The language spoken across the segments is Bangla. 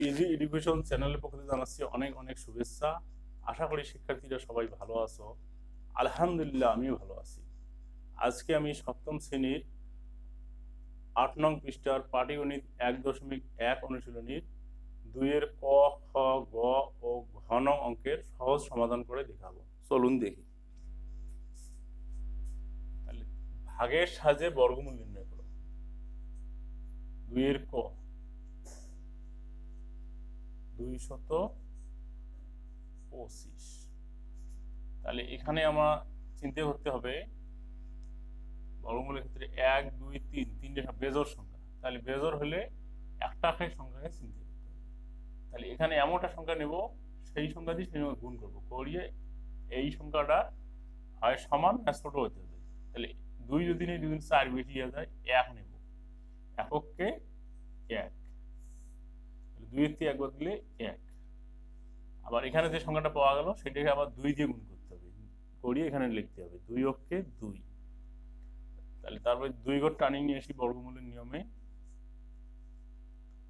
ইজি এডুকেশন চ্যানেলের পক্ষ থেকে জানাচ্ছি অনেক অনেক শুভেচ্ছা। আশা করি শিক্ষার্থীরা সবাই ভালো আছো। আলহামদুলিল্লাহ আমিও ভালো আছি। আজকে আমি সপ্তম শ্রেণীর ৮ নং পৃষ্ঠার পাটিগণিত ১.১ অনুশীলনীর ২-এর ক, খ, গ ও ঘ নং অঙ্কের সহজ সমাধান করে দেখাবো। চলুন দেখি। তাহলে ভাগের সাহায্যে বর্গমূল নির্ণয় করো। ২-এর ক ২২৫। তাহলে এখানে আমার চিন্তা করতে হবে বর্গমূলের ক্ষেত্রে ১, ২, ৩ তিনটে বেজোড় সংখ্যা। তাহলে বেজোড় হলে একটা সংখ্যাকে চিন্তা করতে হবে। তাহলে এখানে এমন একটা সংখ্যা নেব, সেই সংখ্যা দিয়ে সেই গুণ করবো, করিয়ে এই সংখ্যাটা হয় সমান না ছোট হতে হবে। তাহলে ২ যদি নেই ২ ৪ বেশি হয়ে যায়, ১ নেব, এককে ১। ২-এর থেকে ১ বাদ দিলে ১। আবার এখানে যে সংখ্যাটা পাওয়া গেল সেটাকে আবার ২ দিয়ে গুণ করতে হবে, করিয়ে এখানে লিখতে হবে ২ অক্ষে ২। তাহলে তারপরে ২ ঘর টানিয়ে নিয়ে আসি বর্গমূলের নিয়মে।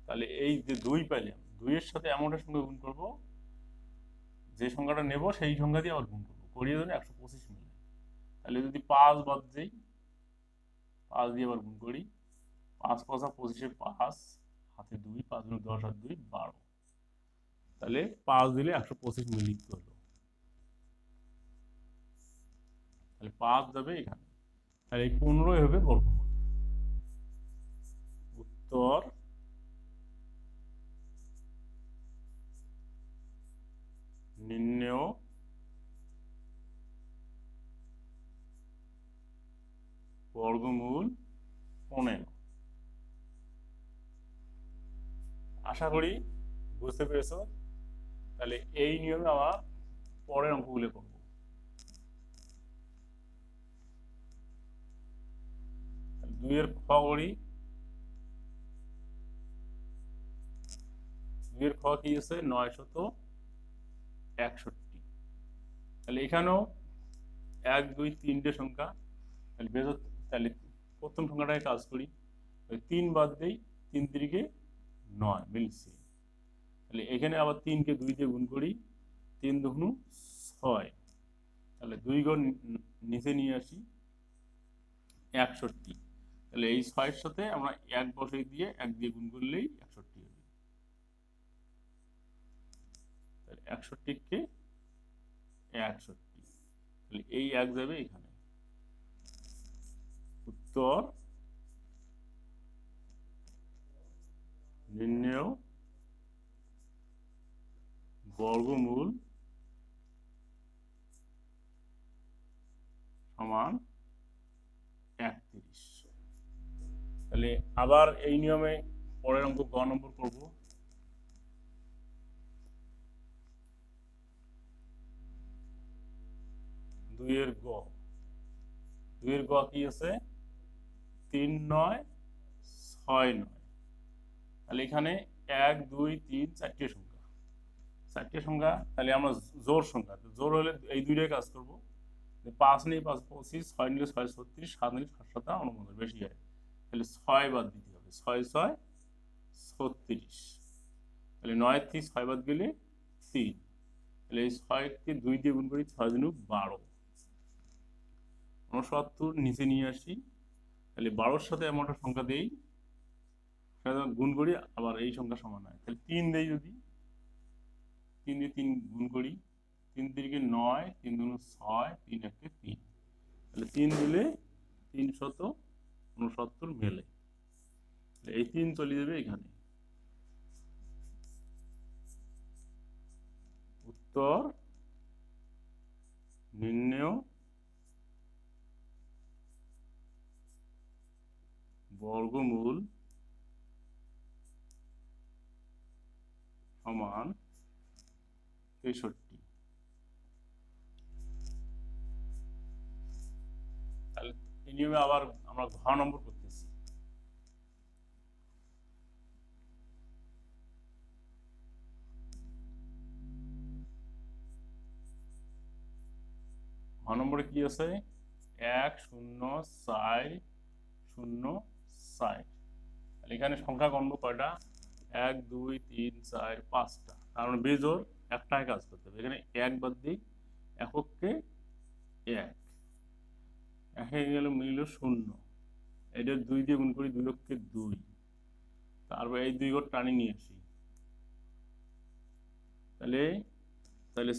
তাহলে এই যে ২ পাইলাম, ২-এর সাথে এমন একটা সংখ্যা গুণ করব, যে সংখ্যাটা নেব সেই সংখ্যা দিয়ে আবার গুণ করবো, করিয়ে ধরে ১২৫ মিলে। তাহলে যদি ৫ বাদ দিই, ৫ দিয়ে আবার গুণ করি, ৫ ৫ ২৫-এ ৫ হাতে ২, ৫ গুণ ১০ আর ২ ১২। তাহলে ৫ দিলে ১২৫ মিলিত হলো। তাহলে ৫ যাবে এখানে। তাহলে এই ১৫ হবে বর্গমূল। উত্তর নির্ণেয় বর্গমূল ১৫। আশা করি বুঝতে পেরেছ। তাহলে এই নিয়মে আমার পরের অঙ্কগুলো করবো। ২-এর খ করি। ২-এর খ কি আছে? ৯৬১। তাহলে এখানেও ১, ২, ৩টে সংখ্যা। তাহলে বেজোড়, তাহলে প্রথম সংখ্যাটাকে কাজ করি, ৩ বাদ দেই, ৩ তিরিকে ৯ মিলছে। তাহলে এখানে আবার ৩কে ২ দিয়ে গুণ করি, ৩ দুগুণ ৬। তাহলে ২ ঘর নিচে নিয়ে আসি, ৬১। তাহলে এই ৬-এর সাথে আমরা ১ বসাই দিয়ে ১ দিয়ে গুণ করলেই ৬১ হবে। তাহলে ৬১কে ৬১। তাহলে এই ১ যাবে এখানে। উত্তর নির্ণেয় বর্গমূল সমান ৩১। তাহলে আবার এই নিয়মে পরের অঙ্ক গ নম্বর করব। ২-এর গ। ২-এর গ কি আছে? ৩, ৯, ৬, ৯। তাহলে এখানে ১, ২, ৩ চারটে সংখ্যা। চারটে সংখ্যা, তাহলে আমরা জোড় সংখ্যা, জোড় হলে এই দুইটাই কাজ করবো। ৫ নিয়ে ৫ ২৫, ৬ নিলে ৬ ৩৬, ৭ নিলে ৭ ৭ 49, বেশি হয়। তাহলে ৬ বাদ দিতে হবে, ৬ ৬ ৩৬। তাহলে ৯-এর থেকে ৬ বাদ গেলে ৩। তাহলে এই ৬-কে ২ দিয়ে গুণ করি, ৬ দুগুণ ১২। ৬৯ নিচে নিয়ে আসি। তাহলে ১২-র সাথে এমন একটা সংখ্যা দেই, সেটা গুণ করি, আবার এই সংখ্যা সমান হয়। তাহলে ৩ দেই, যদি ৩ দিয়ে ৩ গুণ করি, ৩ তিরিকে ৯, ৩ দুগুণ ৬, ৩ একে ৩। তাহলে ৩ দিলে ৩৬৯ মেলে। এই ৩ চলে যাবে এখানে। উত্তর নির্ণেয় বর্গমূল সমান ৬৩। তাহলে এই নিয়মে আবার আমরা ঘ নম্বর করতেছি। ঘ নম্বরে কি আছে? ১ ০ ৪ ০ ৪। তাহলে এখানে সংখ্যা গণব কয়টা? 1 2 3 4 5টা, তার মানে বেজোড় একটাই কাজ করতে হবে। এখানে এক বাদ দিই, এককে এক, একে গেল মিলল 0, এটা 2 দিয়ে গুণ করি, 2 অক্ষে 2, তারপর এই 2 ঘর টানি নিয়ে আসি, তাহলে তাহলে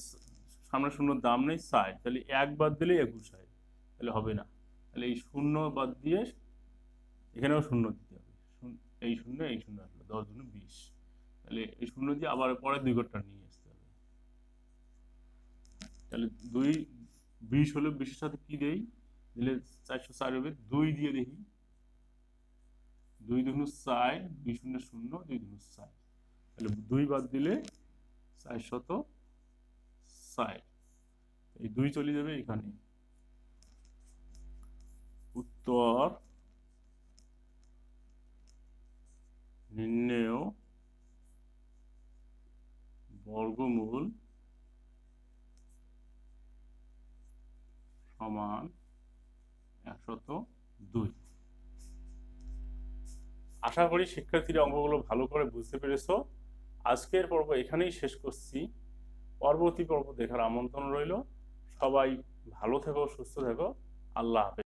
সামনে শূন্যর দাম নেই 60, তাহলে এক বাদ দিলেই 21 হয়, তাহলে হবে না। তাহলে এই 0 বাদ দিয়ে এখানেও 0 দিতে হবে, এই 0 আসলো, 10 গুণ 20, তাহলে এই 0 দিয়ে আবার পরে 2 ঘরটা নিয়ে আসতে হবে। তাহলে 2 20 হলে 20 এর সাথে কি দেই, দিলে 404 হবে, 2 দিয়ে দেখি, 2 দুগুণ 4, 2 শূন্য 0, 2 দুগুণ 4, তাহলে 2 বাদ দিলে 460, এই 2 চলে যাবে এখানে। উত্তর নির্ণেয় বর্গমূল সমান 102। আশা করি শিক্ষার্থীরা অঙ্কগুলো ভালো করে বুঝতে পেরেছো। আজকের পর্ব এখানেই শেষ করছি, পরবর্তী পর্ব দেখার আমন্ত্রণ রইল। সবাই ভালো থেকো, সুস্থ থেকো, আল্লাহ হাফেজ।